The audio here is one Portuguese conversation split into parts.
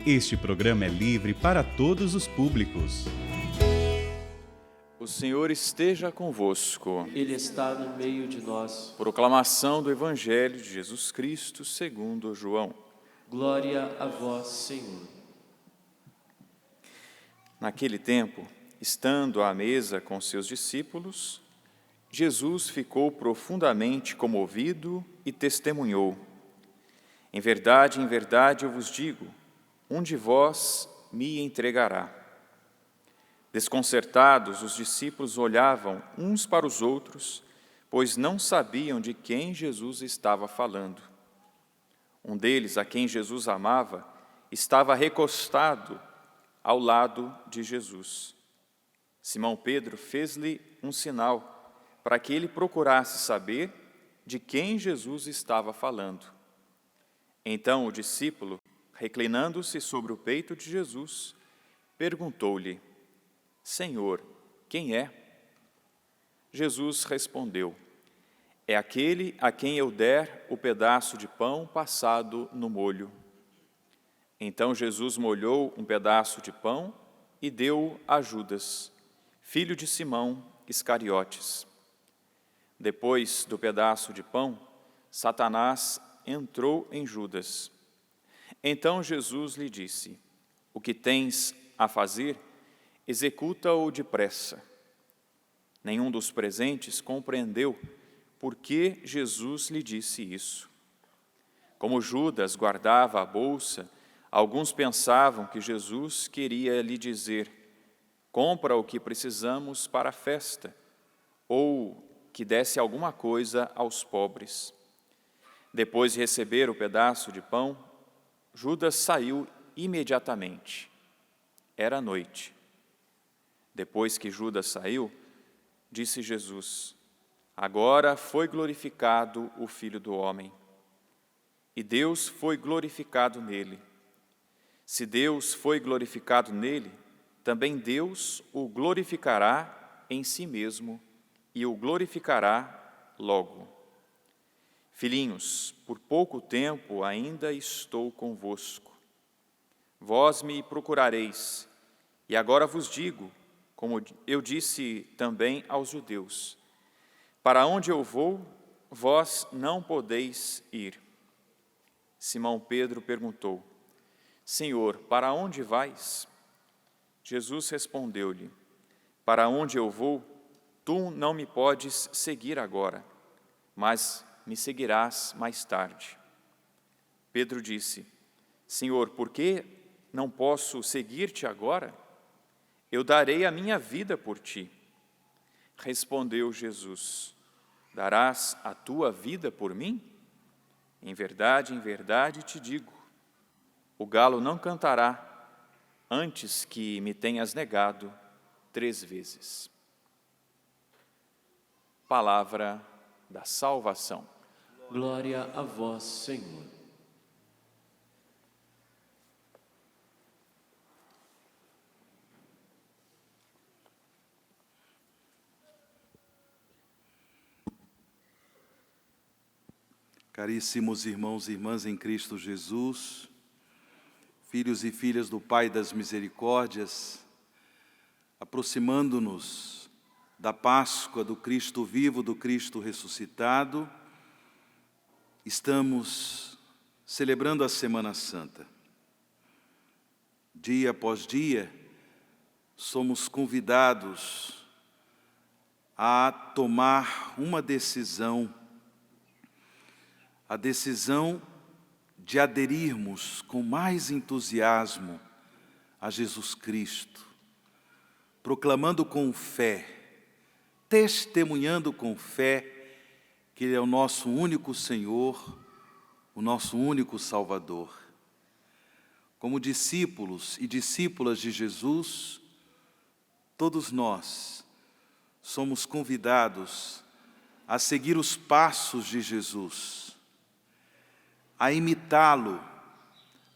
Este programa é livre para todos os públicos. O Senhor esteja convosco. Ele está no meio de nós. Proclamação do Evangelho de Jesus Cristo segundo João. Glória a vós, Senhor. Naquele tempo, estando à mesa com seus discípulos, Jesus ficou profundamente comovido e testemunhou: em verdade, eu vos digo, um de vós me entregará. Desconcertados, os discípulos olhavam uns para os outros, pois não sabiam de quem Jesus estava falando. Um deles, a quem Jesus amava, estava recostado ao lado de Jesus. Simão Pedro fez-lhe um sinal para que ele procurasse saber de quem Jesus estava falando. Então o discípulo, reclinando-se sobre o peito de Jesus, perguntou-lhe: Senhor, quem é? Jesus respondeu: é aquele a quem eu der o pedaço de pão passado no molho. Então Jesus molhou um pedaço de pão e deu-o a Judas, filho de Simão Iscariotes. Depois do pedaço de pão, Satanás entrou em Judas. Então Jesus lhe disse: o que tens a fazer, executa-o depressa. Nenhum dos presentes compreendeu por que Jesus lhe disse isso. Como Judas guardava a bolsa, alguns pensavam que Jesus queria lhe dizer: compra o que precisamos para a festa, ou que desse alguma coisa aos pobres. Depois de receber o pedaço de pão, Judas saiu imediatamente. Era noite. Depois que Judas saiu, disse Jesus: agora foi glorificado o Filho do Homem, e Deus foi glorificado nele. Se Deus foi glorificado nele, também Deus o glorificará em si mesmo e o glorificará logo. Filhinhos, por pouco tempo ainda estou convosco. Vós me procurareis, e agora vos digo, como eu disse também aos judeus: para onde eu vou, vós não podeis ir. Simão Pedro perguntou: Senhor, para onde vais? Jesus respondeu-lhe: para onde eu vou, tu não me podes seguir agora, mas me seguirás mais tarde. Pedro disse: Senhor, por que não posso seguir-te agora? Eu darei a minha vida por ti. Respondeu Jesus: darás a tua vida por mim? Em verdade te digo, o galo não cantará antes que me tenhas negado 3 vezes. Palavra da salvação. Glória a vós, Senhor. Caríssimos irmãos e irmãs em Cristo Jesus, filhos e filhas do Pai das Misericórdias, aproximando-nos da Páscoa do Cristo vivo, do Cristo ressuscitado, estamos celebrando a Semana Santa. Dia após dia, somos convidados a tomar uma decisão, a decisão de aderirmos com mais entusiasmo a Jesus Cristo, proclamando com fé, testemunhando com fé que Ele é o nosso único Senhor, o nosso único Salvador. Como discípulos e discípulas de Jesus, todos nós somos convidados a seguir os passos de Jesus, a imitá-lo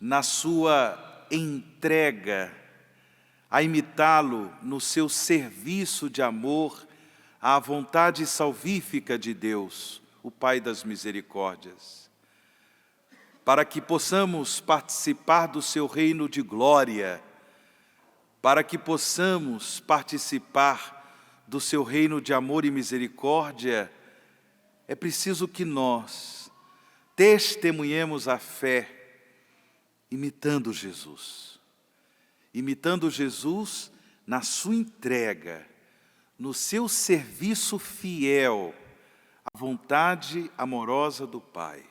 na sua entrega, a imitá-lo no seu serviço de amor à vontade salvífica de Deus, o Pai das Misericórdias. para que possamos participar do seu reino de glória, para que possamos participar do seu reino de amor e misericórdia, é preciso que nós testemunhemos a fé imitando Jesus. Imitando Jesus na sua entrega, no seu serviço fiel à vontade amorosa do Pai.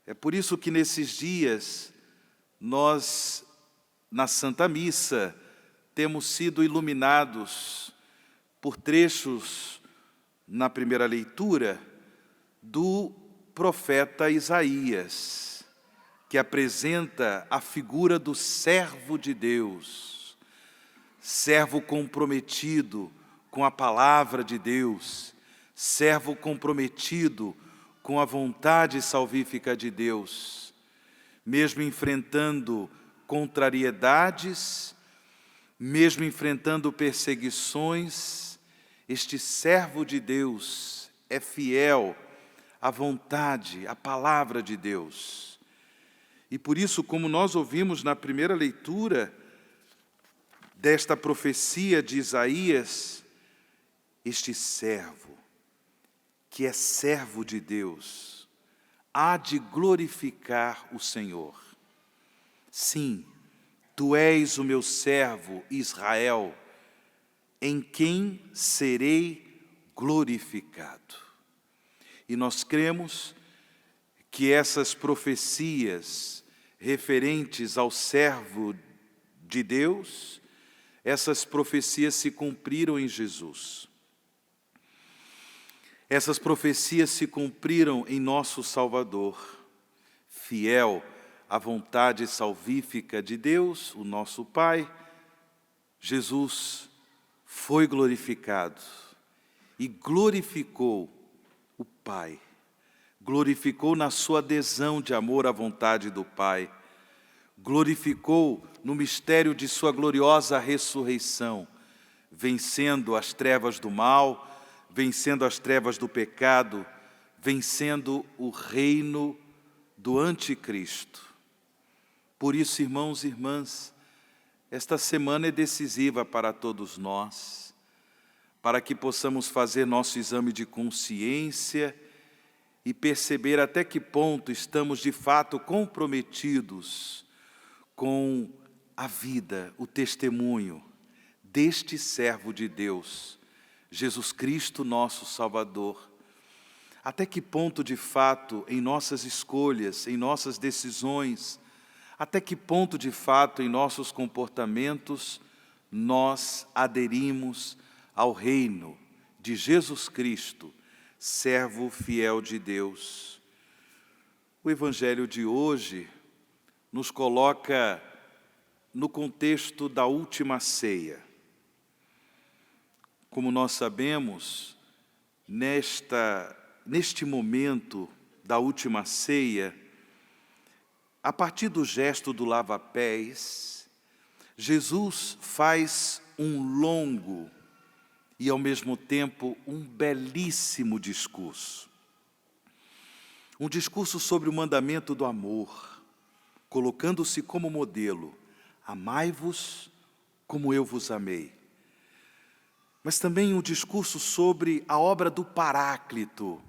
É por isso que nesses dias nós, na Santa Missa, temos sido iluminados por trechos na primeira leitura do profeta Isaías, que apresenta a figura do servo de Deus, servo comprometido com a palavra de Deus, servo comprometido com a vontade salvífica de Deus, mesmo enfrentando contrariedades, mesmo enfrentando perseguições, este servo de Deus é fiel à vontade, à palavra de Deus. E por isso, como nós ouvimos na primeira leitura desta profecia de Isaías, este servo, que é servo de Deus, há de glorificar o Senhor. Sim, tu és o meu servo Israel, em quem serei glorificado. E nós cremos que essas profecias referentes ao servo de Deus, essas profecias se cumpriram em Jesus. Essas profecias se cumpriram em nosso Salvador, fiel à vontade salvífica de Deus, o nosso Pai. Jesus foi glorificado e glorificou o Pai. Glorificou na sua adesão de amor à vontade do Pai. Glorificou no mistério de sua gloriosa ressurreição, vencendo as trevas do mal, vencendo as trevas do pecado, vencendo o reino do anticristo. Por isso, irmãos e irmãs, esta semana é decisiva para todos nós, para que possamos fazer nosso exame de consciência e perceber até que ponto estamos de fato comprometidos com a vida, o testemunho deste servo de Deus, Jesus Cristo, nosso Salvador. Até que ponto, de fato, em nossas escolhas, em nossas decisões, até que ponto, de fato, em nossos comportamentos, nós aderimos ao reino de Jesus Cristo, servo fiel de Deus. O Evangelho de hoje nos coloca no contexto da última ceia. Como nós sabemos, neste momento da última ceia, a partir do gesto do lava-pés, Jesus faz um longo e, ao mesmo tempo, um belíssimo discurso. Um discurso sobre o mandamento do amor, colocando-se como modelo: amai-vos como eu vos amei. Mas também um discurso sobre a obra do Paráclito,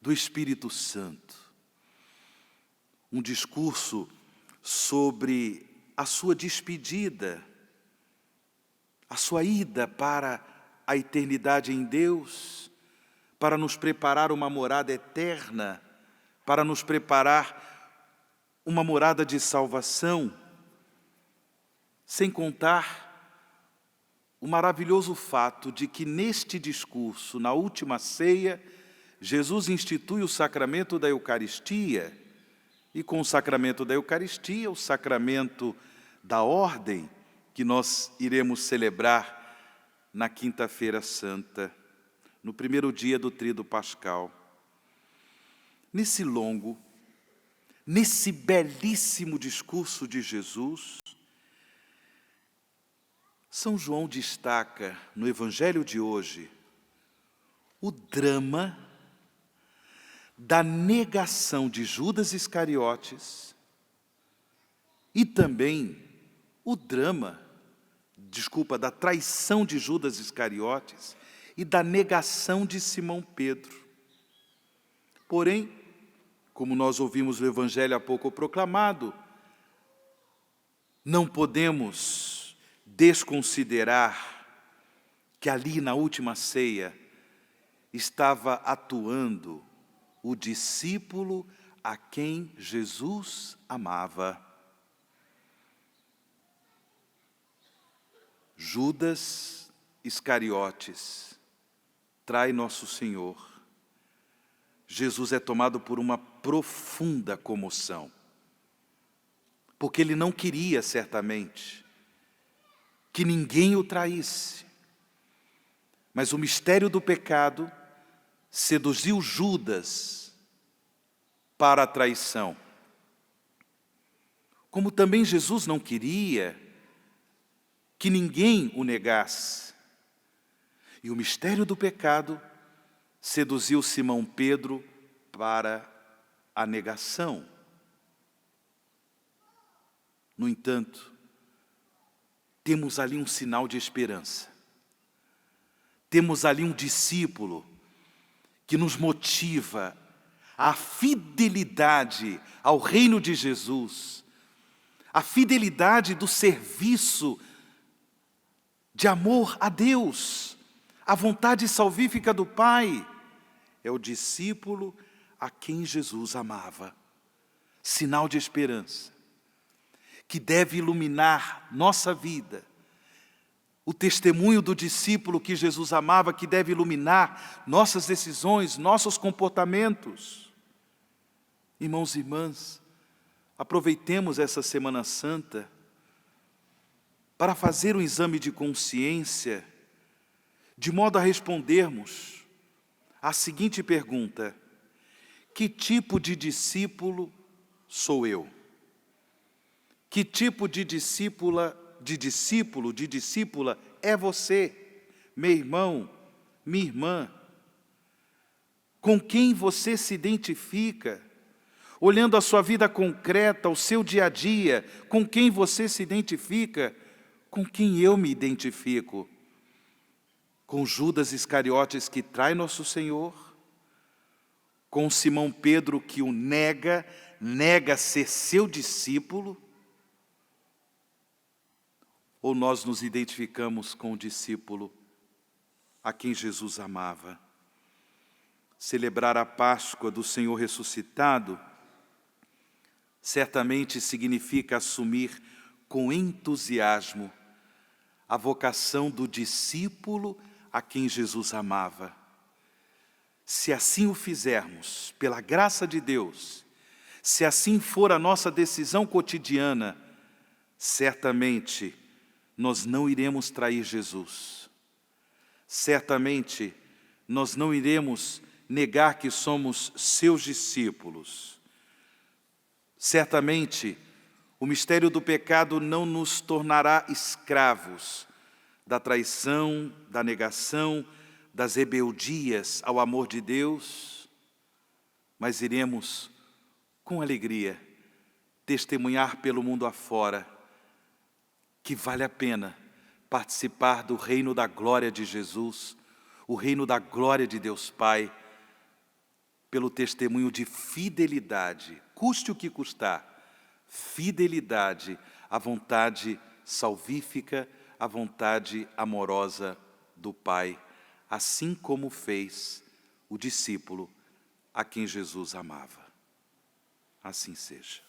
do Espírito Santo. Um discurso sobre a sua despedida, a sua ida para a eternidade em Deus, para nos preparar uma morada eterna, para nos preparar uma morada de salvação, sem contar o maravilhoso fato de que neste discurso, na última ceia, Jesus institui o sacramento da Eucaristia, e com o sacramento da Eucaristia, o sacramento da ordem, que nós iremos celebrar na Quinta-feira Santa, no primeiro dia do Tríduo Pascal. Nesse longo, nesse belíssimo discurso de Jesus, São João destaca no Evangelho de hoje o drama da negação de Judas Iscariotes e também o drama, da traição de Judas Iscariotes e da negação de Simão Pedro. Porém, como nós ouvimos o Evangelho há pouco proclamado, não podemos desconsiderar que ali na última ceia estava atuando o discípulo a quem Jesus amava. Judas Iscariotes trai nosso Senhor. Jesus é tomado por uma profunda comoção, porque ele não queria, certamente, que ninguém o traísse. Mas o mistério do pecado seduziu Judas para a traição. Como também Jesus não queria que ninguém o negasse. E o mistério do pecado seduziu Simão Pedro para a negação. No entanto, temos ali um sinal de esperança. Temos ali um discípulo que nos motiva à fidelidade ao reino de Jesus, a fidelidade do serviço de amor a Deus, a vontade salvífica do Pai. É o discípulo a quem Jesus amava. Sinal de esperança, que deve iluminar nossa vida. O testemunho do discípulo que Jesus amava, que deve iluminar nossas decisões, nossos comportamentos. Irmãos e irmãs, aproveitemos essa Semana Santa para fazer um exame de consciência, de modo a respondermos à seguinte pergunta: que tipo de discípulo sou eu? Que tipo de discípula é você, meu irmão, minha irmã? Com quem você se identifica? Olhando a sua vida concreta, o seu dia a dia, com quem você se identifica? Com quem eu me identifico? Com Judas Iscariotes que trai nosso Senhor? Com Simão Pedro que o nega ser seu discípulo? Ou nós nos identificamos com o discípulo a quem Jesus amava? Celebrar a Páscoa do Senhor ressuscitado certamente significa assumir com entusiasmo a vocação do discípulo a quem Jesus amava. Se assim o fizermos, pela graça de Deus, se assim for a nossa decisão cotidiana, certamente nós não iremos trair Jesus. Certamente nós não iremos negar que somos seus discípulos. Certamente o mistério do pecado não nos tornará escravos da traição, da negação, das rebeldias ao amor de Deus, mas iremos, com alegria, testemunhar pelo mundo afora que vale a pena participar do reino da glória de Jesus, o reino da glória de Deus Pai, pelo testemunho de fidelidade, custe o que custar, fidelidade à vontade salvífica, à vontade amorosa do Pai, assim como fez o discípulo a quem Jesus amava. Assim seja.